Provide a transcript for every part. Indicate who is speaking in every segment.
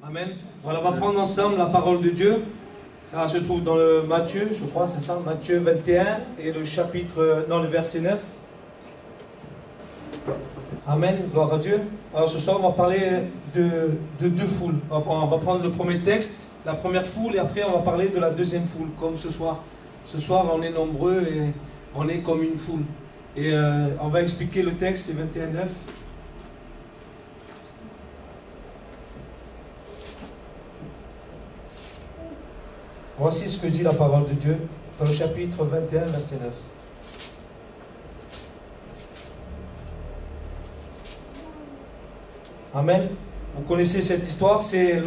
Speaker 1: Amen. Voilà, on va prendre ensemble la parole de Dieu. Ça se trouve dans le Matthieu, je crois, c'est ça, Matthieu 21 et le chapitre, non, le verset 9. Amen, gloire à Dieu. Alors ce soir, on va parler de deux foules. On va prendre le premier texte, la première foule, et après on va parler de la deuxième foule, comme ce soir. Ce soir, on est nombreux et on est comme une foule. Et on va expliquer le texte, c'est 21:9. Voici ce que dit la parole de Dieu dans le chapitre 21, verset 9. Amen. Vous connaissez cette histoire, c'est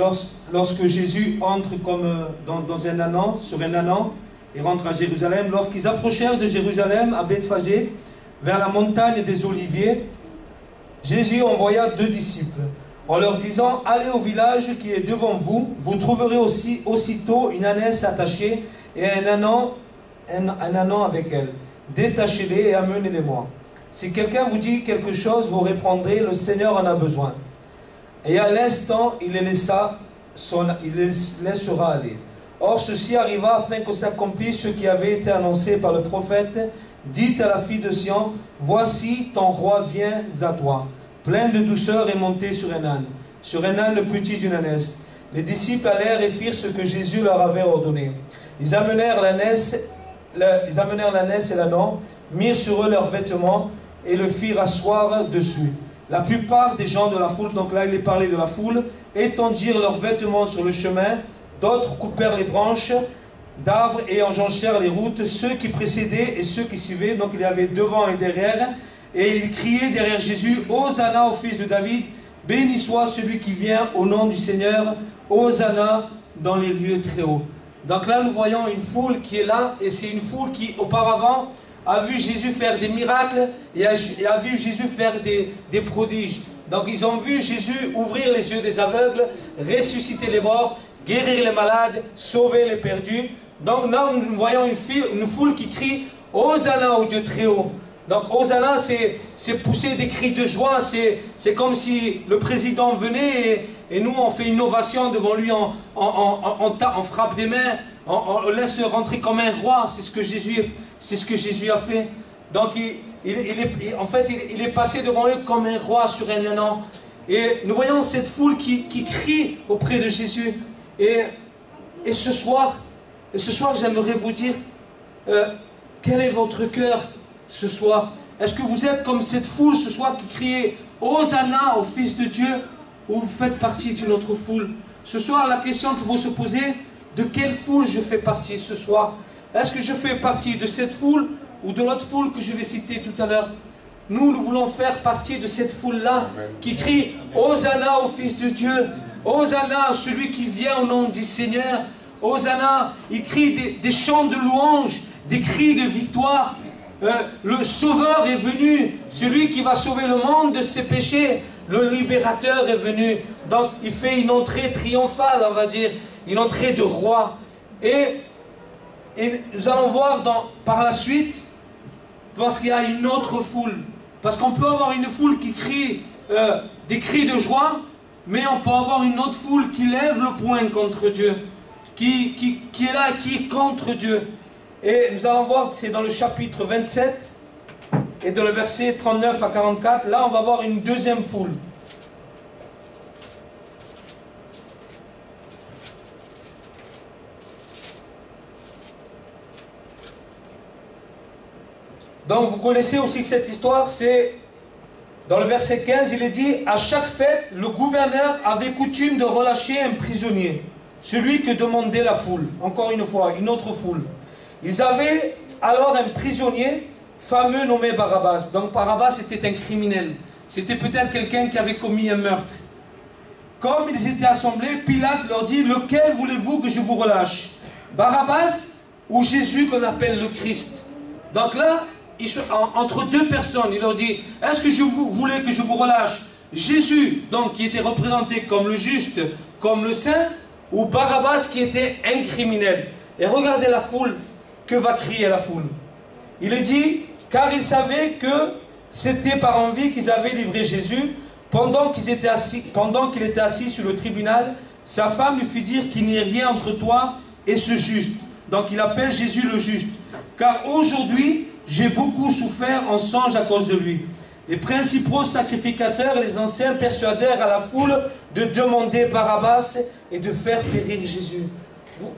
Speaker 1: lorsque Jésus entre comme dans un ânon, sur un ânon, et rentre à Jérusalem. Lorsqu'ils approchèrent de Jérusalem, à Bethphagée, vers la montagne des Oliviers, Jésus envoya 2 disciples, en leur disant, allez au village qui est devant vous, vous trouverez aussitôt une ânesse attachée et un ânon avec elle. Détachez-les et amenez-les-moi. Si quelqu'un vous dit quelque chose, vous répondrez, le Seigneur en a besoin. Et à l'instant, il les laissera aller. Or, ceci arriva afin que s'accomplisse ce qui avait été annoncé par le prophète. Dites à la fille de Sion, voici ton roi vient à toi, plein de douceur et monté sur un âne le petit d'une ânesse. Les disciples allèrent et firent ce que Jésus leur avait ordonné. Ils amenèrent l'ânesse et l'ânon, mirent sur eux leurs vêtements et le firent asseoir dessus. La plupart des gens de la foule, donc là il est parlé de la foule, étendirent leurs vêtements sur le chemin, d'autres coupèrent les branches d'arbres et enjonchèrent les routes, ceux qui précédaient et ceux qui suivaient, donc il y avait devant et derrière, et ils criaient derrière Jésus, Hosanna au fils de David, béni soit celui qui vient au nom du Seigneur, Hosanna dans les lieux très hauts. Donc là nous voyons une foule qui est là, et c'est une foule qui auparavant a vu Jésus faire des miracles et a vu Jésus faire des prodiges. Donc ils ont vu Jésus ouvrir les yeux des aveugles, ressusciter les morts, guérir les malades, sauver les perdus. Donc là nous voyons une foule qui crie Hosanna au Dieu très haut. Donc Hosanna c'est pousser des cris de joie, c'est comme si le président venait et nous on fait une ovation devant lui, on frappe des mains, on laisse rentrer comme un roi, c'est ce que Jésus a fait. Donc en fait il est passé devant eux comme un roi sur un ânon. Et nous voyons cette foule qui crie auprès de Jésus. Et ce soir j'aimerais vous dire, quel est votre cœur ce soir? Est-ce que vous êtes comme cette foule ce soir qui crie Hosanna au Fils de Dieu, ou vous faites partie d'une autre foule? Ce soir, la question qu'il faut se poser, de quelle foule je fais partie ce soir? Est-ce que je fais partie de cette foule ou de l'autre foule que je vais citer tout à l'heure? Nous voulons faire partie de cette foule-là qui crie Hosanna au Fils de Dieu, Hosanna à celui qui vient au nom du Seigneur, Hosanna. Il crie des chants de louange, des cris de victoire. Le Sauveur est venu, celui qui va sauver le monde de ses péchés, le Libérateur est venu. Donc il fait une entrée triomphale, on va dire, une entrée de roi. Et nous allons voir par la suite, parce qu'il y a une autre foule. Parce qu'on peut avoir une foule qui crie des cris de joie, mais on peut avoir une autre foule qui lève le poing contre Dieu, qui est là, qui est contre Dieu. Et nous allons voir, c'est dans le chapitre 27, et dans le verset 39 à 44, là on va voir une deuxième foule. Donc vous connaissez aussi cette histoire, c'est dans le verset 15, il est dit, à chaque fête, le gouverneur avait coutume de relâcher un prisonnier, celui que demandait la foule. Encore une fois, une autre foule. Ils avaient alors un prisonnier fameux nommé Barabbas. Donc Barabbas était un criminel. C'était peut-être quelqu'un qui avait commis un meurtre. Comme ils étaient assemblés, Pilate leur dit, lequel voulez-vous que je vous relâche? Barabbas ou Jésus qu'on appelle le Christ? Donc là, entre deux personnes, il leur dit, est-ce que vous voulez que je vous relâche Jésus, donc qui était représenté comme le juste, comme le saint, ou Barabbas qui était un criminel? Et regardez la foule, que va crier la foule? Il est dit, car ils savaient que c'était par envie qu'ils avaient livré Jésus, pendant qu'il était assis sur le tribunal, Sa femme lui fit dire qu'il n'y ait rien entre toi et ce juste. Donc il appelle Jésus le juste. Car aujourd'hui, j'ai beaucoup souffert en songe à cause de lui. Les principaux sacrificateurs et les anciens persuadèrent à la foule de demander Barabbas et de faire périr Jésus.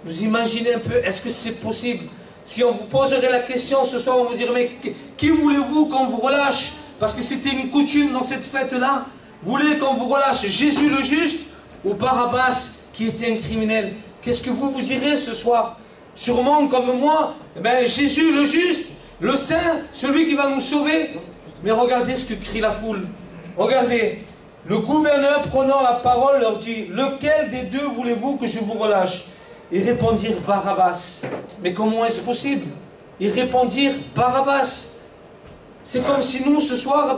Speaker 1: Vous imaginez un peu, est-ce que c'est possible? Si on vous poserait la question ce soir, on vous dirait, mais qui voulez-vous qu'on vous relâche? Parce que c'était une coutume dans cette fête-là. Vous voulez qu'on vous relâche Jésus le juste ou Barabbas qui était un criminel? Qu'est-ce que vous direz ce soir? Sûrement comme moi, eh bien, Jésus le juste, le saint, celui qui va nous sauver. Mais regardez ce que crie la foule. Regardez, le gouverneur prenant la parole leur dit, lequel des deux voulez-vous que je vous relâche? Ils répondirent Barabbas. Mais comment est-ce possible? Ils répondirent Barabbas. C'est comme si nous, ce soir,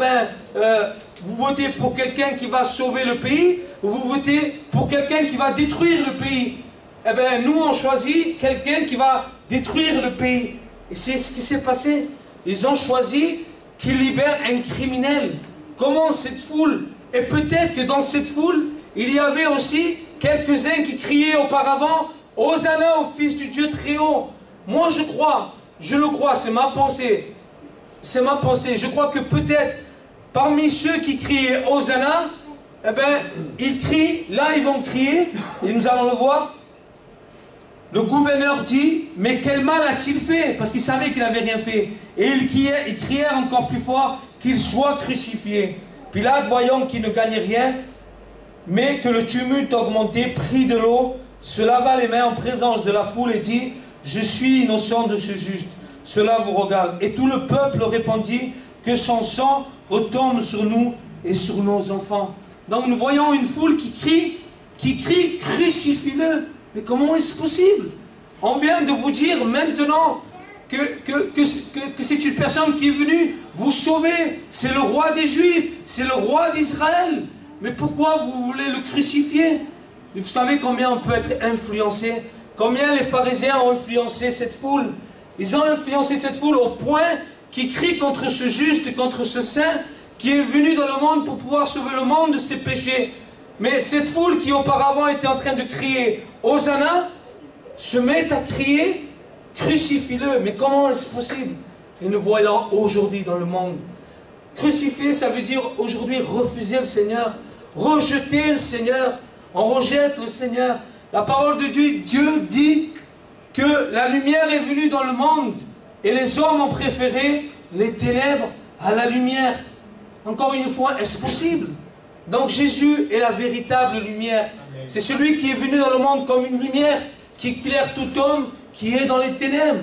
Speaker 1: vous votez pour quelqu'un qui va sauver le pays, ou vous votez pour quelqu'un qui va détruire le pays. Eh bien, nous, on choisit quelqu'un qui va détruire le pays. Et c'est ce qui s'est passé. Ils ont choisi qu'il libère un criminel. Comment cette foule? Et peut-être que dans cette foule, il y avait aussi quelques-uns qui criaient auparavant « Hosanna au Fils du Dieu très haut ». Moi, je le crois, c'est ma pensée. C'est ma pensée. Je crois que peut-être, parmi ceux qui criaient « Hosanna », eh bien, ils crient, là ils vont crier, et nous allons le voir. Le gouverneur dit, mais quel mal a-t-il fait? Parce qu'il savait qu'il n'avait rien fait. Et il criait encore plus fort qu'il soit crucifié. Pilate, voyant qu'il ne gagnait rien, mais que le tumulte augmentait, prit de l'eau, se lava les mains en présence de la foule et dit, je suis innocent de ce juste. Cela vous regarde. Et tout le peuple répondit, que son sang retombe sur nous et sur nos enfants. Donc nous voyons une foule qui crie, crucifie-le. Mais comment est-ce possible? On vient de vous dire maintenant que c'est une personne qui est venue vous sauver. C'est le roi des Juifs, c'est le roi d'Israël. Mais pourquoi vous voulez le crucifier? Vous savez combien on peut être influencé? Combien les pharisiens ont influencé cette foule? Ils ont influencé cette foule au point qu'ils crient contre ce juste, contre ce saint qui est venu dans le monde pour pouvoir sauver le monde de ses péchés. Mais cette foule qui auparavant était en train de crier Hosanna, se met à crier crucifie-le. Mais comment est-ce possible? Et nous voyons aujourd'hui dans le monde. Crucifier, ça veut dire aujourd'hui refuser le Seigneur, rejeter le Seigneur. On rejette le Seigneur. La parole de Dieu, Dieu dit que la lumière est venue dans le monde et les hommes ont préféré les ténèbres à la lumière. Encore une fois, est-ce possible? Donc Jésus est la véritable lumière. C'est celui qui est venu dans le monde comme une lumière qui éclaire tout homme qui est dans les ténèbres.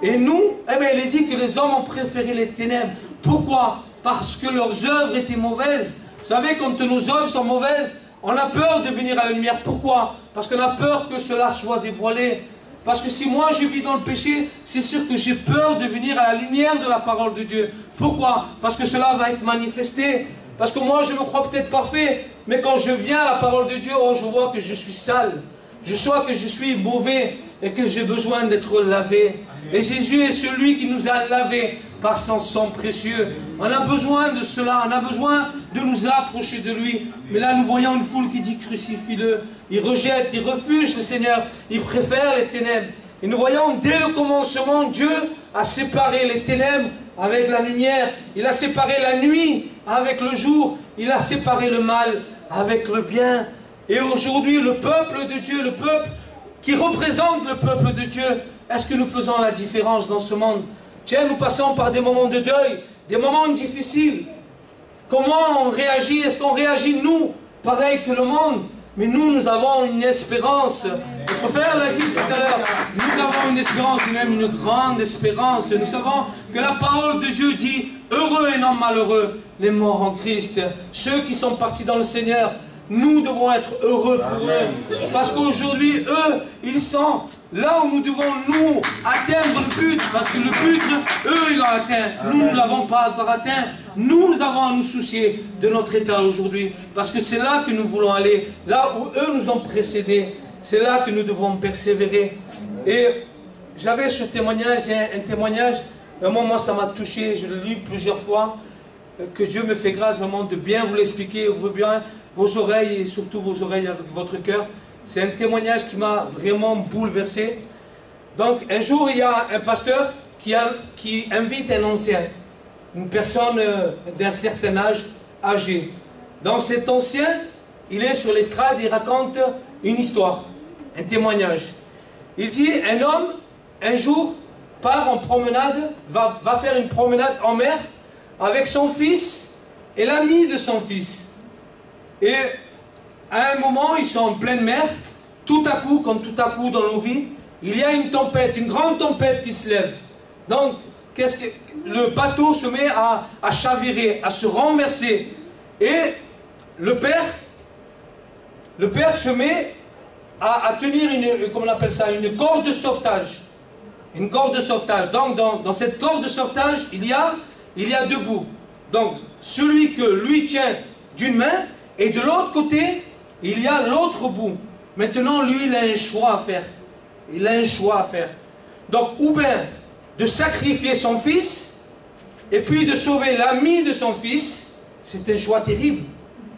Speaker 1: Et nous, eh bien, il est dit que les hommes ont préféré les ténèbres. Pourquoi? Parce que leurs œuvres étaient mauvaises. Vous savez, quand nos œuvres sont mauvaises, on a peur de venir à la lumière. Pourquoi? Parce qu'on a peur que cela soit dévoilé. Parce que si moi je vis dans le péché, c'est sûr que j'ai peur de venir à la lumière de la parole de Dieu. Pourquoi? Parce que cela va être manifesté. Parce que moi je me crois peut-être parfait, mais quand je viens à la parole de Dieu, oh, je vois que je suis sale. Je vois que je suis mauvais et que j'ai besoin d'être lavé. Et Jésus est celui qui nous a lavés par son sang précieux. On a besoin de cela, on a besoin de nous approcher de lui. Mais là nous voyons une foule qui dit crucifie-le. Il rejette, il refuse le Seigneur, il préfère les ténèbres. Et nous voyons dès le commencement, Dieu a séparé les ténèbres avec la lumière. Il a séparé la nuit avec le jour. Il a séparé le mal avec le bien. Et aujourd'hui, le peuple de Dieu, le peuple qui représente le peuple de Dieu, est-ce que nous faisons la différence dans ce monde? Tiens, nous passons par des moments de deuil, des moments difficiles. Comment on réagit? Est-ce qu'on réagit, nous, pareil que le monde? Mais nous avons une espérance. Notre frère l'a dit tout à l'heure. Nous avons une espérance, et même une grande espérance. Nous savons que la parole de Dieu dit, heureux et non malheureux, les morts en Christ. Ceux qui sont partis dans le Seigneur, nous devons être heureux pour eux. Parce qu'aujourd'hui, eux, ils sont là où nous devons, nous, atteindre le but. Parce que le but, eux, ils l'ont atteint. Nous ne l'avons pas encore atteint. Nous avons à nous soucier de notre état aujourd'hui. Parce que c'est là que nous voulons aller. Là où eux nous ont précédés. C'est là que nous devons persévérer. Et j'avais ce témoignage, un témoignage. Vraiment, moi, ça m'a touché. Je l'ai lu plusieurs fois. que Dieu me fait grâce vraiment de bien vous l'expliquer, ouvrir bien vos oreilles et surtout vos oreilles avec votre cœur. C'est un témoignage qui m'a vraiment bouleversé. Donc un jour, il y a un pasteur qui invite un ancien, une personne d'un certain âge, âgé. Donc cet ancien, il est sur l'estrade, il raconte une histoire, un témoignage. Il dit, un homme, un jour, part en promenade, va faire une promenade en mer avec son fils et l'ami de son fils. Et à un moment, ils sont en pleine mer, tout à coup, comme tout à coup dans nos vies, il y a une tempête, une grande tempête qui se lève. Donc, le bateau se met à chavirer, à se renverser. Et le père se met à tenir comment on appelle ça, une corde de sauvetage. Une corde de sauvetage. Donc, dans cette corde de sauvetage, il y a deux bouts. Donc, celui que lui tient d'une main, et de l'autre côté, il y a l'autre bout. Maintenant, lui, il a un choix à faire. Il a un choix à faire. Donc, ou bien de sacrifier son fils, et puis de sauver l'ami de son fils, c'est un choix terrible.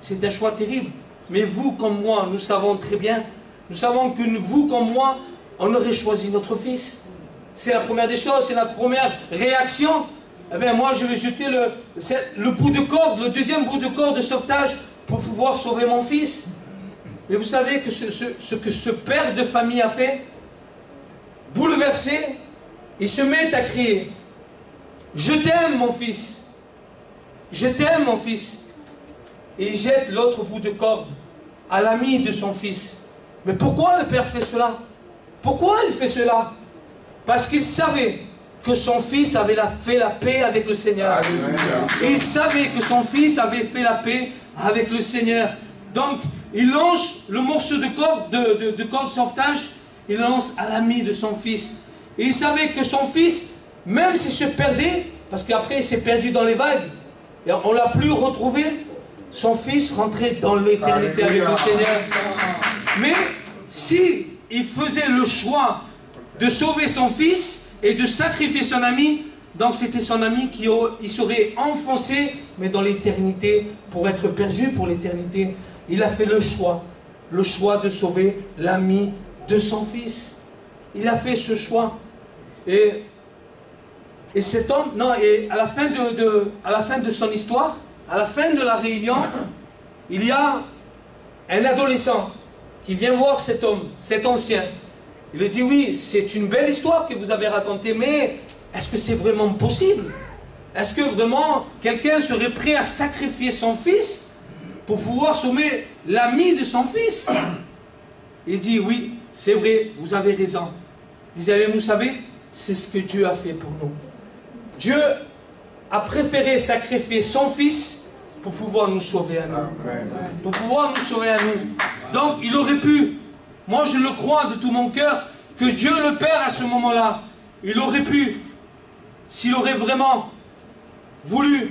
Speaker 1: C'est un choix terrible. Mais vous, comme moi, nous savons très bien, nous savons que vous, comme moi, on aurait choisi notre fils. C'est la première des choses, c'est la première réaction. Eh bien, moi, je vais jeter le bout de corde, le deuxième bout de corde de sauvetage pour pouvoir sauver mon fils. Mais vous savez que ce que ce père de famille a fait, bouleversé, il se met à crier, « Je t'aime, mon fils! Je t'aime, mon fils! » Et il jette l'autre bout de corde à l'ami de son fils. Mais pourquoi le père fait cela? Pourquoi il fait cela? Parce qu'il savait que son fils avait fait la paix avec le Seigneur. Il savait que son fils avait fait la paix avec le Seigneur. Donc, il lance le morceau de corde de sauvetage, il lance à l'ami de son fils. Et il savait que son fils, même s'il se perdait, parce qu'après il s'est perdu dans les vagues, et on ne l'a plus retrouvé, son fils rentrait dans l'éternité avec le Seigneur. Mais si il faisait le choix de sauver son fils et de sacrifier son ami, donc c'était son ami qui serait enfoncé, mais dans l'éternité, pour être perdu pour l'éternité. Il a fait le choix de sauver l'ami de son fils. Il a fait ce choix. Et cet homme, non, et à la fin de son histoire, à la fin de la réunion, il y a un adolescent qui vient voir cet homme, cet ancien. Il lui dit, oui, c'est une belle histoire que vous avez racontée, mais est-ce que c'est vraiment possible? Est-ce que vraiment quelqu'un serait prêt à sacrifier son fils pour pouvoir sauver l'ami de son fils? Il dit, oui, c'est vrai, vous avez raison. Il dit, vous savez, c'est ce que Dieu a fait pour nous. Dieu a préféré sacrifier son fils pour pouvoir nous sauver à nous. Pour pouvoir nous sauver à nous. Donc, il aurait pu, moi je le crois de tout mon cœur, que Dieu le Père à ce moment-là, il aurait pu, s'il aurait vraiment voulu,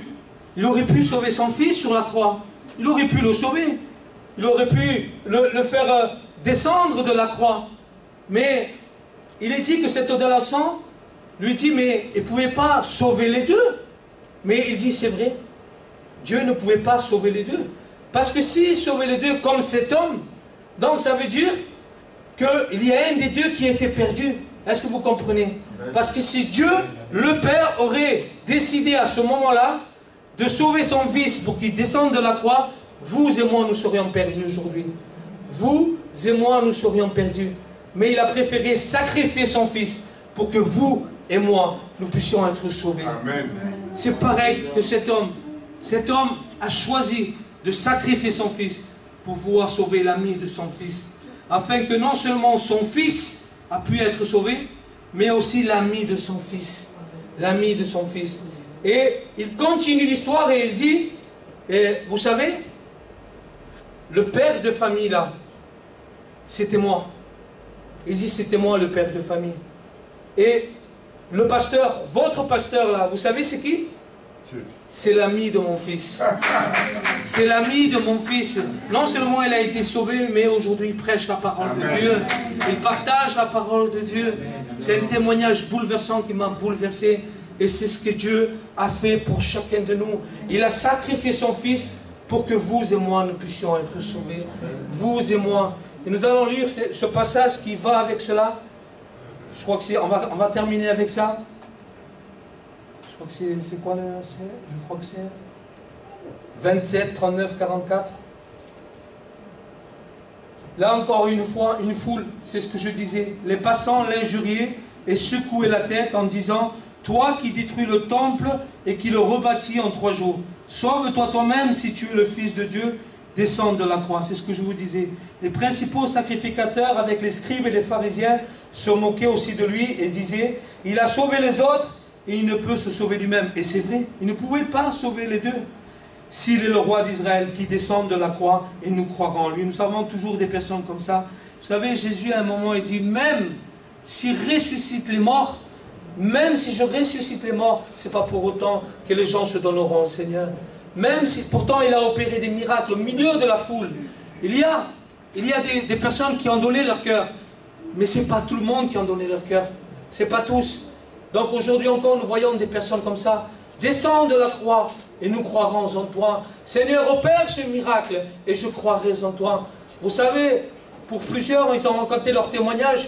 Speaker 1: il aurait pu sauver son fils sur la croix. Il aurait pu le sauver. Il aurait pu le faire descendre de la croix. Mais il est dit que cet adolescent lui dit, mais il ne pouvait pas sauver les deux. Mais il dit, c'est vrai, Dieu ne pouvait pas sauver les deux. Parce que s'il sauvait les deux comme cet homme, donc ça veut dire qu'il y a un des deux qui était perdu. Est-ce que vous comprenez? Parce que si Dieu, le Père, aurait décidé à ce moment-là de sauver son fils pour qu'il descende de la croix, vous et moi nous serions perdus aujourd'hui. Vous et moi nous serions perdus. Mais il a préféré sacrifier son fils pour que vous et moi, nous puissions être sauvés. C'est pareil que cet homme. Cet homme a choisi de sacrifier son fils pour pouvoir sauver l'ami de son fils. Afin que non seulement son fils a pu être sauvé, mais aussi l'ami de son fils. L'ami de son fils. Et il continue l'histoire et il dit, vous savez, le père de famille là, c'était moi. Il dit, c'était moi le père de famille. Et le pasteur, votre pasteur là, vous savez c'est qui? C'est l'ami de mon fils. C'est l'ami de mon fils. Non seulement il a été sauvé, mais aujourd'hui il prêche la parole de Dieu. Il partage la parole de Dieu. C'est un témoignage bouleversant qui m'a bouleversé. Et c'est ce que Dieu a fait pour chacun de nous. Il a sacrifié son Fils pour que vous et moi nous puissions être sauvés. Vous et moi. Et nous allons lire ce passage qui va avec cela. Je crois que c'est... On va terminer avec ça. Je crois que c'est quoi le... Je crois que c'est 27, 39, 44. Là encore une fois, une foule, c'est ce que je disais. Les passants l'injuriaient et secouaient la tête en disant: toi qui détruis le temple et qui le rebâtis en 3 jours, sauve-toi toi-même si tu es le Fils de Dieu, descends de la croix. C'est ce que je vous disais. Les principaux sacrificateurs avec les scribes et les pharisiens se moquaient aussi de lui et disaient: il a sauvé les autres et il ne peut se sauver lui-même. Et c'est vrai, il ne pouvait pas sauver les deux. S'il est le roi d'Israël qui descend de la croix, et nous croirons en lui. Nous avons toujours des personnes comme ça. Vous savez, Jésus à un moment il dit: même s'il ressuscite les morts, même si je ressuscite les morts, ce n'est pas pour autant que les gens se donneront au Seigneur. Même si, pourtant il a opéré des miracles au milieu de la foule. Il y a des personnes qui ont donné leur cœur. Mais ce n'est pas tout le monde qui a donné leur cœur. Ce n'est pas tous. Donc aujourd'hui encore, nous voyons des personnes comme ça. Descends de la croix et nous croirons en toi. Seigneur, opère ce miracle et je croirai en toi. Vous savez, pour plusieurs, ils ont raconté leur témoignage.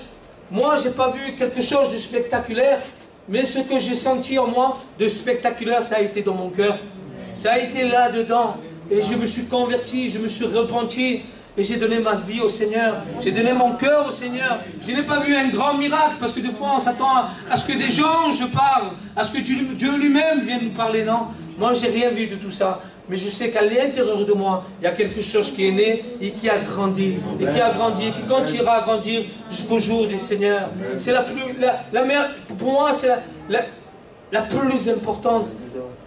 Speaker 1: Moi, je n'ai pas vu quelque chose de spectaculaire, mais ce que j'ai senti en moi de spectaculaire, ça a été dans mon cœur. Ça a été là-dedans. Et je me suis converti, je me suis repenti. Et j'ai donné ma vie au Seigneur. J'ai donné mon cœur au Seigneur. Je n'ai pas vu un grand miracle, parce que des fois on s'attend à ce que des anges parlent, à ce que Dieu lui-même vienne nous parler. Non, moi j'ai rien vu de tout ça. Mais je sais qu'à l'intérieur de moi, il y a quelque chose qui est né et qui a grandi. Et qui a grandi, et qui continuera à grandir jusqu'au jour du Seigneur. C'est pour moi, c'est la plus importante.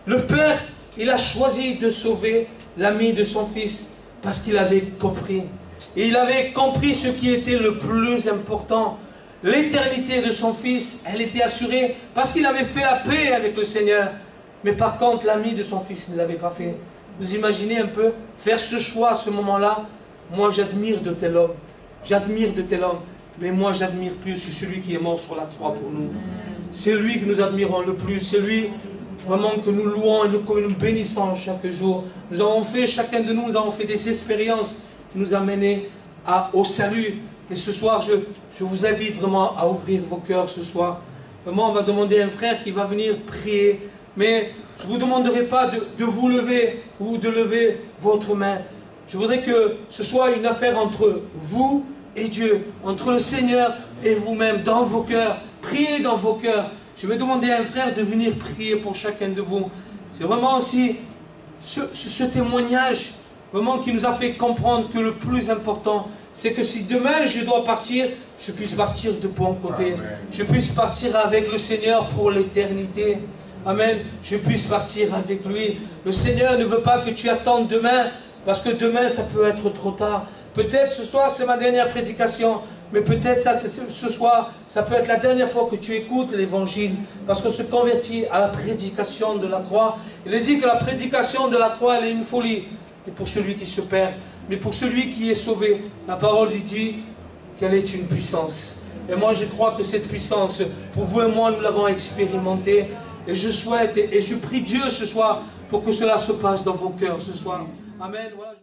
Speaker 1: Le Père, il a choisi de sauver l'ami de son Fils. Parce qu'il avait compris. Et il avait compris ce qui était le plus important. L'éternité de son Fils, elle était assurée parce qu'il avait fait la paix avec le Seigneur. Mais par contre, l'ami de son Fils ne l'avait pas fait. Vous imaginez un peu, faire ce choix à ce moment-là. Moi, j'admire de tel homme. J'admire de tel homme. Mais moi, j'admire plus celui qui est mort sur la croix pour nous. C'est lui que nous admirons le plus. C'est lui vraiment que nous louons et que nous bénissons chaque jour. Nous avons fait, chacun de nous, nous avons fait des expériences qui nous ont menés au salut. Et ce soir, je vous invite vraiment à ouvrir vos cœurs ce soir. Vraiment, on va demander à un frère qui va venir prier. Mais je ne vous demanderai pas de vous lever ou de lever votre main. Je voudrais que ce soit une affaire entre vous et Dieu, entre le Seigneur et vous-même, dans vos cœurs. Priez dans vos cœurs. Je vais demander à un frère de venir prier pour chacun de vous. C'est vraiment aussi ce témoignage vraiment qui nous a fait comprendre que le plus important, c'est que si demain je dois partir, je puisse partir de bon côté. Je puisse partir avec le Seigneur pour l'éternité. Amen. Je puisse partir avec lui. Le Seigneur ne veut pas que tu attendes demain, parce que demain ça peut être trop tard. Peut-être ce soir c'est ma dernière prédication. Mais peut-être ce soir, ça peut être la dernière fois que tu écoutes l'évangile. Parce qu'on se convertit à la prédication de la croix. Il dit que la prédication de la croix, elle est une folie. Et pour celui qui se perd. Mais pour celui qui est sauvé, la parole dit qu'elle est une puissance. Et moi je crois que cette puissance, pour vous et moi, nous l'avons expérimentée. Et je souhaite et je prie Dieu ce soir pour que cela se passe dans vos cœurs ce soir. Amen. Voilà.